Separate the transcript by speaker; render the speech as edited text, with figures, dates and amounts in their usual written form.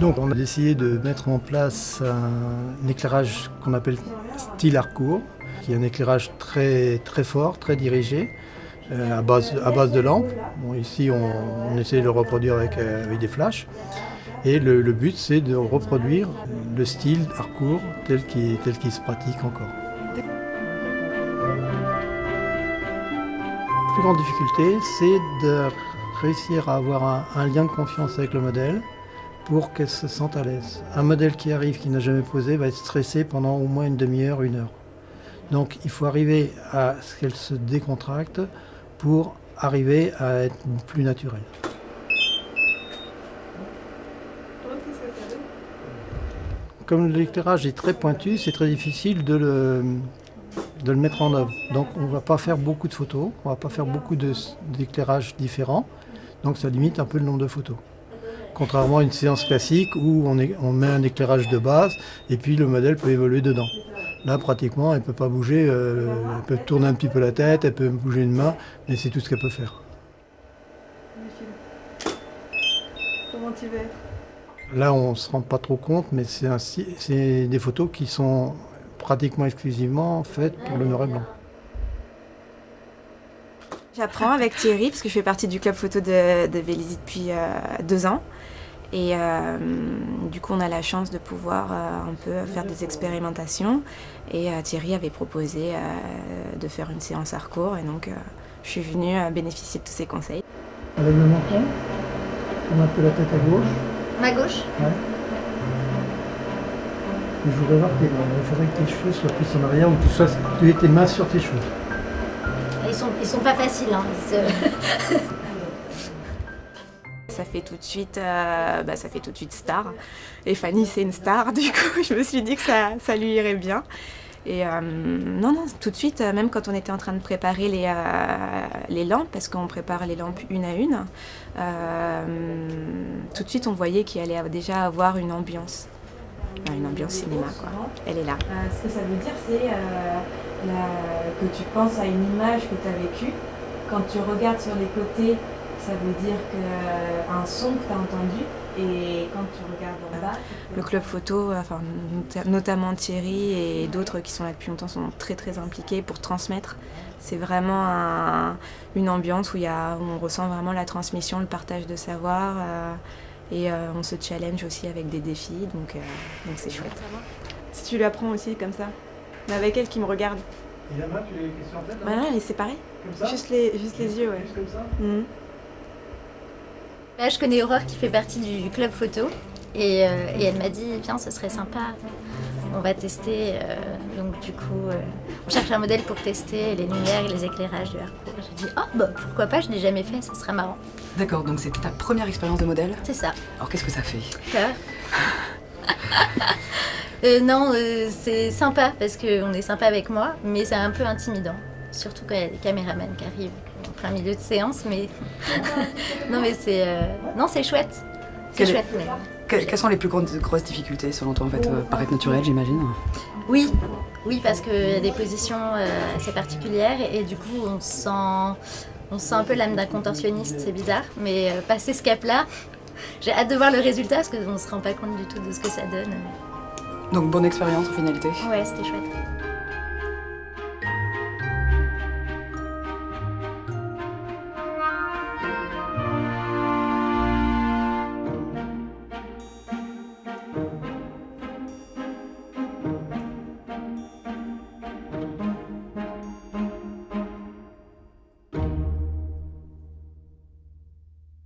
Speaker 1: Donc on a essayé de mettre en place un éclairage qu'on appelle style Harcourt, qui est un éclairage très, très fort, très dirigé, à base de lampes. Bon, ici on essaie de le reproduire avec des flashs. Et le but c'est de reproduire le style Harcourt tel qu'il se pratique encore. La plus grande difficulté, c'est de réussir à avoir un lien de confiance avec le modèle pour qu'elle se sente à l'aise. Un modèle qui arrive, qui n'a jamais posé, va être stressé pendant au moins une demi-heure, 1 heure. Donc il faut arriver à ce qu'elle se décontracte pour arriver à être plus naturelle. Comme l'éclairage est très pointu, c'est très difficile de le mettre en œuvre. Donc on ne va pas faire beaucoup de photos, on ne va pas faire beaucoup d'éclairages différents, donc ça limite un peu le nombre de photos. Contrairement à une séance classique où on met un éclairage de base et puis le modèle peut évoluer dedans. Là pratiquement elle ne peut pas bouger, elle peut tourner un petit peu la tête, elle peut bouger une main, mais c'est tout ce qu'elle peut faire.
Speaker 2: Comment tu vas?
Speaker 1: Là on ne se rend pas trop compte, mais c'est des photos qui sont pratiquement exclusivement faites pour le noir et blanc.
Speaker 2: J'apprends avec Thierry parce que je fais partie du club photo de Vélizy depuis 2 ans. Et du coup, on a la chance de pouvoir un peu faire des expérimentations. Et Thierry avait proposé de faire une séance Harcourt. Et donc, je suis venue bénéficier de tous ses conseils.
Speaker 1: Avec le menton, on a un peu la tête à gauche.
Speaker 3: Ma gauche?
Speaker 1: Ouais. Et je voudrais voir tes mains. Il faudrait que tes cheveux soient plus en arrière ou que tu aies tes mains sur tes cheveux.
Speaker 3: Ils sont pas faciles, hein.
Speaker 2: Ça fait tout de suite star. Et Fanny, c'est une star, du coup, je me suis dit que ça lui irait bien. Et non, tout de suite, même quand on était en train de préparer les lampes, parce qu'on prépare les lampes une à une, tout de suite on voyait qu'il allait déjà avoir une ambiance cinéma, quoi. Elle est là. Ce que ça veut dire, c'est que tu penses à une image que tu as vécue. Quand tu regardes sur les côtés, ça veut dire qu'un son que tu as entendu. Et quand tu regardes en bas... Le club photo, notamment Thierry et d'autres qui sont là depuis longtemps, sont très très impliqués pour transmettre. C'est vraiment une ambiance où on ressent vraiment la transmission, le partage de savoir. Et on se challenge aussi avec des défis, donc c'est chouette. Si tu lui apprends aussi comme ça, mais avec elle qui me regarde.
Speaker 1: Et la main, tu l'as question en tête?
Speaker 2: Voilà, elle est séparée.
Speaker 1: Comme ça?
Speaker 2: Juste les yeux, ouais.
Speaker 1: Juste comme ça?
Speaker 3: Là, je connais Aurore qui fait partie du club photo et elle m'a dit viens, ce serait sympa, on va tester. Donc du coup, on cherche un modèle pour tester les lumières et les éclairages de Harcourt. J'ai dit pourquoi pas, je l'ai jamais fait, ça serait marrant.
Speaker 4: D'accord, donc c'est ta première expérience de modèle?
Speaker 3: C'est ça.
Speaker 4: Alors qu'est-ce que ça fait?
Speaker 3: Peur. Non, c'est sympa parce qu'on est sympa avec moi, mais c'est un peu intimidant. Surtout quand il y a des caméramans qui arrivent en plein milieu de séance, mais non, mais c'est chouette. C'est chouette. Mais...
Speaker 4: Quelles sont les plus grosses difficultés selon toi, en fait, paraître naturel, j'imagine?
Speaker 3: Oui, parce qu'il y a des positions assez particulières et du coup on sent un peu l'âme d'un contorsionniste, c'est bizarre, mais passer ce cap-là, j'ai hâte de voir le résultat parce qu'on ne se rend pas compte du tout de ce que ça donne.
Speaker 4: Donc bonne expérience en finalité?
Speaker 3: Ouais, c'était chouette.